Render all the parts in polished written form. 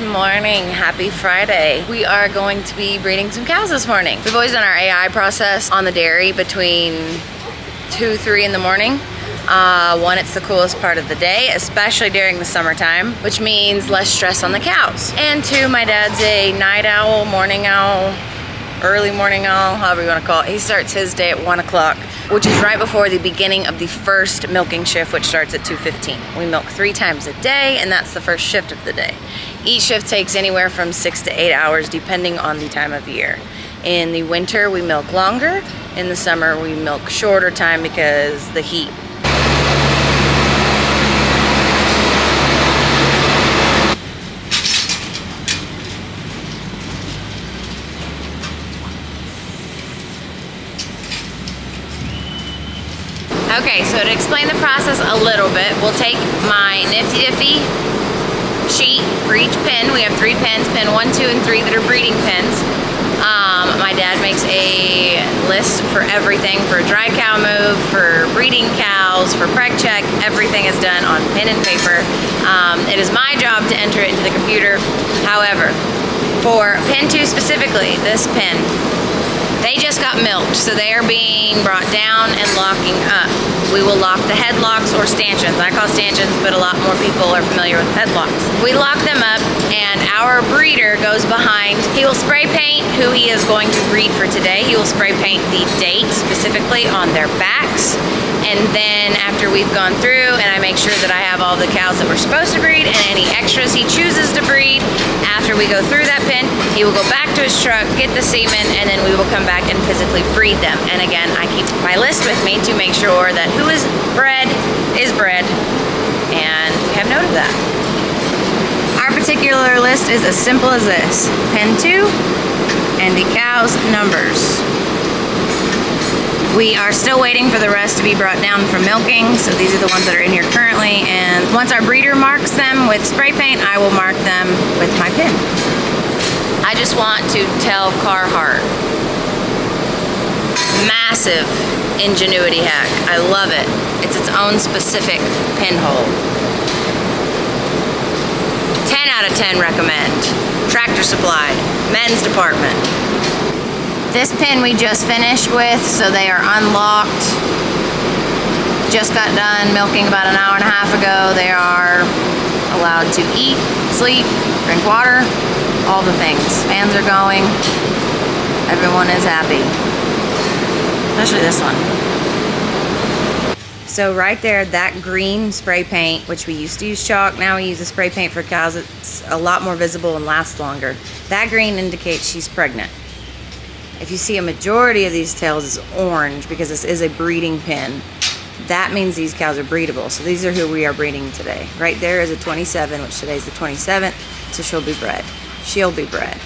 morning, happy Friday. We are going to be breeding some cows this morning. We've always done our AI process on the dairy between 2, 3 in the morning. One, it's the coolest part of the day, especially during the summertime, which means less stress on the cows. And 2, my dad's a night owl, morning owl, early morning owl, however you want to call it. He starts his day at 1 o'clock, which is right before the beginning of the first milking shift, which starts at 2:15. We milk 3 times a day, and that's the first shift of the day. Each shift takes anywhere from 6 to 8 hours, depending on the time of year. In the winter, we milk longer. In the summer, we milk shorter time because the heat. Okay, so to explain the process a little bit, we'll take my Nifty Diffy sheet for each pin. We have 3 pins, pin 1, 2, and 3 that are breeding pins. My dad makes a list for everything, for a dry cow move, for breeding cows, for preg check. Everything is done on pen and paper. It is my job to enter it into the computer. However, for pin 2 specifically, this pin, they just got milked, so they are being brought down and locking up. We will lock the headlocks or stanchions. I call stanchions, but a lot more people are familiar with headlocks. We lock them up, and our breeder goes behind. He will spray paint who he is going to breed for today. He will spray paint the date specifically on their backs. And then after we've gone through and I make sure that I have all the cows that we're supposed to breed and any extras he chooses to breed, after we go through that pen, he will go back to his truck, get the semen, and then we will come back and physically breed them. And again, I keep my list with me to make sure that who is bred, and we have note of that. Our particular list is as simple as this: pen 2 and the cows' numbers. We are still waiting for the rest to be brought down for milking, so these are the ones that are in here currently, and once our breeder marks them with spray paint, I will mark them with my pin. I just want to tell Carhartt, massive ingenuity hack. I love it. It's its own specific pinhole. 10 out of 10 recommend. Tractor Supply, men's department. This pin we just finished with, so they are unlocked. Just got done milking about an hour and a half ago. They are allowed to eat, sleep, drink water, all the things. Fans are going. Everyone is happy. Especially this one. So right there, that green spray paint, which we used to use chalk, now we use a spray paint for cows. It's a lot more visible and lasts longer. That green indicates she's pregnant. If you see a majority of these tails is orange, because this is a breeding pin, that means these cows are breedable. So these are who we are breeding today. Right there is a 27, which today's the 27th, so she'll be bred. She'll be bred.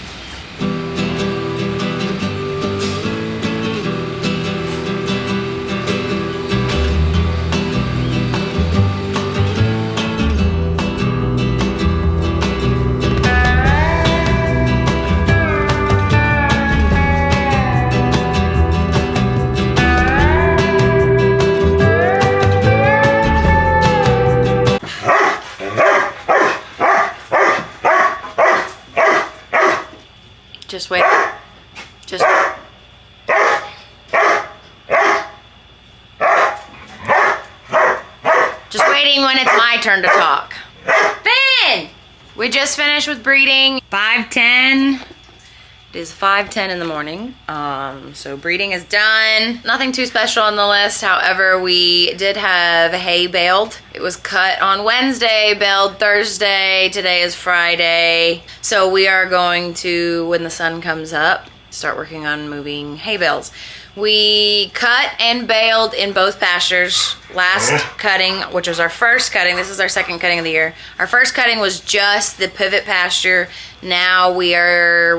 Just wait. Just waiting when it's my turn to talk. Finn! We just finished with breeding. 5:10. It is 5:10 in the morning. So breeding is done. Nothing too special on the list. However, we did have hay baled. It was cut on Wednesday, baled Thursday. Today is Friday. So we are going to, when the sun comes up, start working on moving hay bales. We cut and baled in both pastures. Last cutting, which was our first cutting, this is our second cutting of the year. Our first cutting was just the pivot pasture. Now we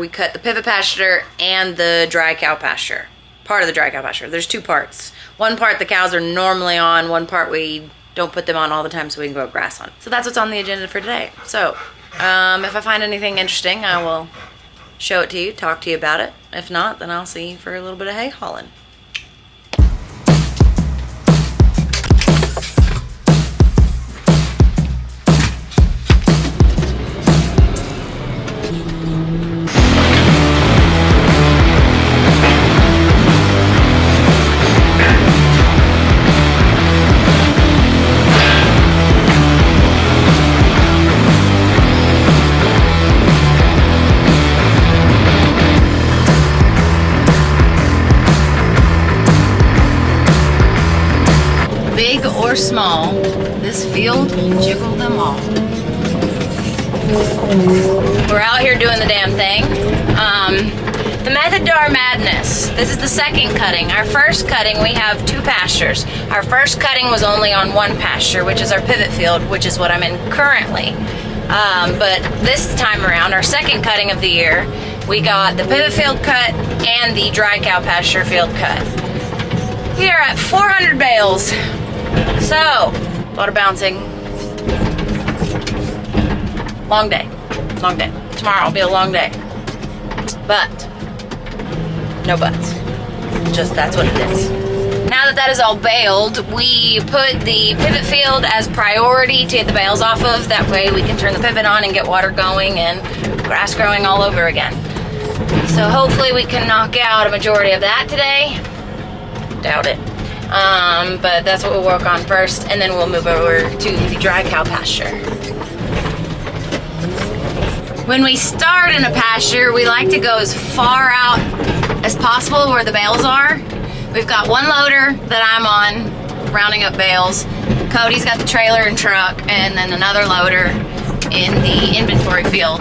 cut the pivot pasture and the dry cow pasture. Part of the dry cow pasture. There's 2 parts. One part the cows are normally on, one part we don't put them on all the time so we can grow grass on. So that's what's on the agenda for today. So if I find anything interesting, I will show it to you, talk to you about it. If not, then I'll see you for a little bit of hay hauling. small, this field will jiggle them all. We're out here doing the damn thing. The method to our madness. This is the second cutting. Our first cutting, we have 2 pastures. Our first cutting was only on 1 pasture, which is our pivot field, which is what I'm in currently. But this time around, our second cutting of the year, we got the pivot field cut and the dry cow pasture field cut. We are at 400 bales. So, a lot of bouncing. Long day. Long day. Tomorrow will be a long day. But, no buts. Just that's what it is. Now that that is all baled, we put the pivot field as priority to get the bales off of. That way we can turn the pivot on and get water going and grass growing all over again. So hopefully we can knock out a majority of that today. Doubt it. But that's what we'll work on first, and then we'll move over to the dry cow pasture. When we start in a pasture, we like to go as far out as possible where the bales are. We've got 1 loader that I'm on, rounding up bales. Cody's got the trailer and truck, and then another loader in the inventory field.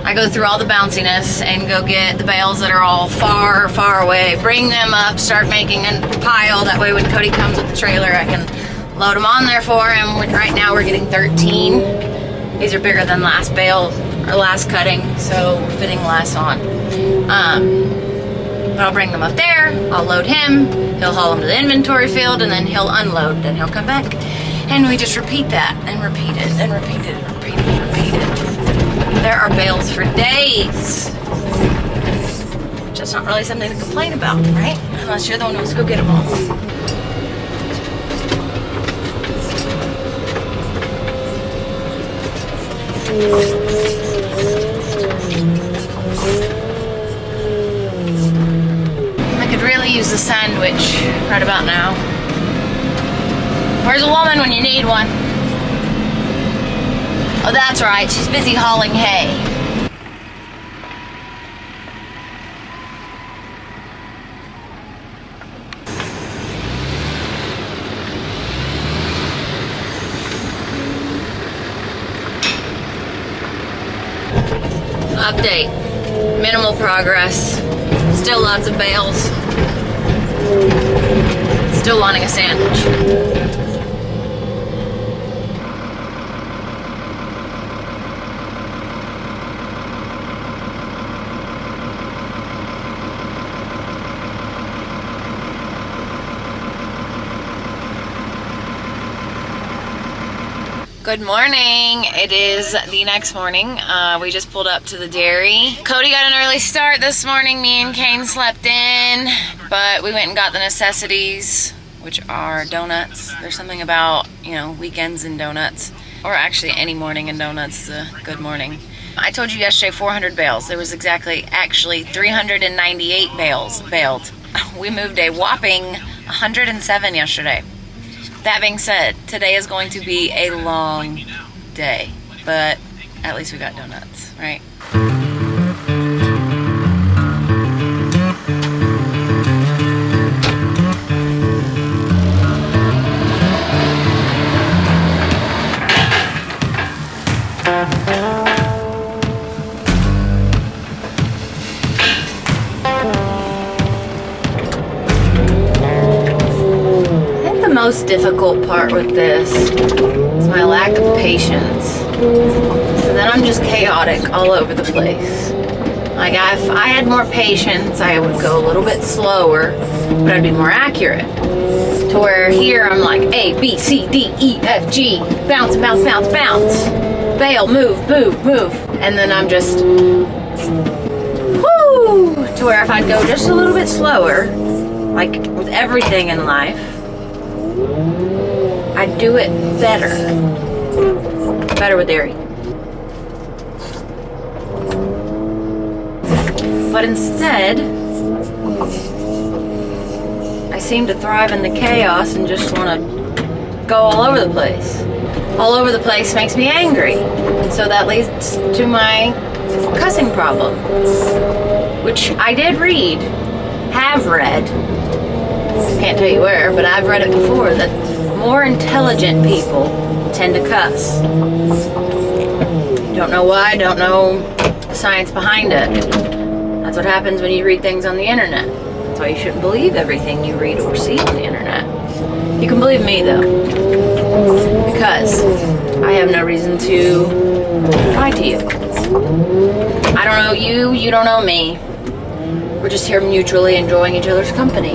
I go through all the bounciness and go get the bales that are all far, far away, bring them up, start making a pile. That way when Cody comes with the trailer, I can load them on there for him. Right now we're getting 13. These are bigger than last bale, or last cutting, so we're fitting less on. But I'll bring them up there, I'll load him, he'll haul them to the inventory field, and then he'll unload, then he'll come back. And we just repeat that, and repeat it, and repeat it, and repeat it, and repeat it. There are bales for days. Just not really something to complain about, right? Unless you're the one who wants to go get them all. I could really use a sandwich right about now. Where's a woman when you need one? Oh, that's right, she's busy hauling hay. Update. Minimal progress. Still lots of bales. Still wanting a sandwich. Good morning. It is the next morning. We just pulled up to the dairy. Cody got an early start this morning. Me and Kane slept in, but we went and got the necessities, which are donuts. There's something about, you know, weekends and donuts, or actually any morning and donuts is a good morning. I told you yesterday 400 bales. There was actually 398 bales baled. We moved a whopping 107 yesterday. That being said, today is going to be a long day, but at least we got donuts, right? The most difficult part with this is my lack of patience. So then I'm just chaotic all over the place. Like if I had more patience, I would go a little bit slower, but I'd be more accurate. To where here I'm like A, B, C, D, E, F, G, bounce, bounce, bounce, bounce. Bail, move, move, move. And then I'm just, whoo! To where if I'd go just a little bit slower, like with everything in life, I do it better. Better with dairy. But instead, I seem to thrive in the chaos and just want to go all over the place. All over the place makes me angry. And so that leads to my cussing problem. Which I did have read. Can't tell you where, but I've read it before, that more intelligent people tend to cuss. Don't know why, don't know the science behind it. That's what happens when you read things on the internet. That's why you shouldn't believe everything you read or see on the internet. You can believe me though, because I have no reason to lie to you. I don't know you, you don't know me. We're just here mutually enjoying each other's company.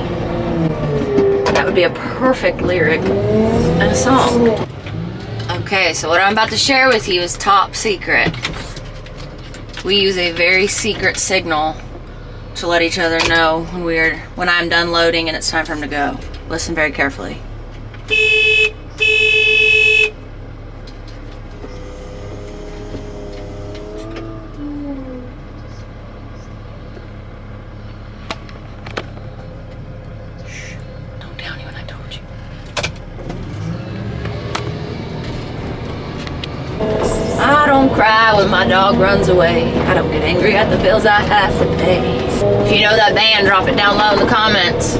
That would be a perfect lyric in a song. Okay, so what I'm about to share with you is top secret. We use a very secret signal to let each other know when I'm done loading and it's time for him to go. Listen very carefully. I don't cry when my dog runs away. I don't get angry at the bills I have to pay. If you know that band, drop it down low in the comments.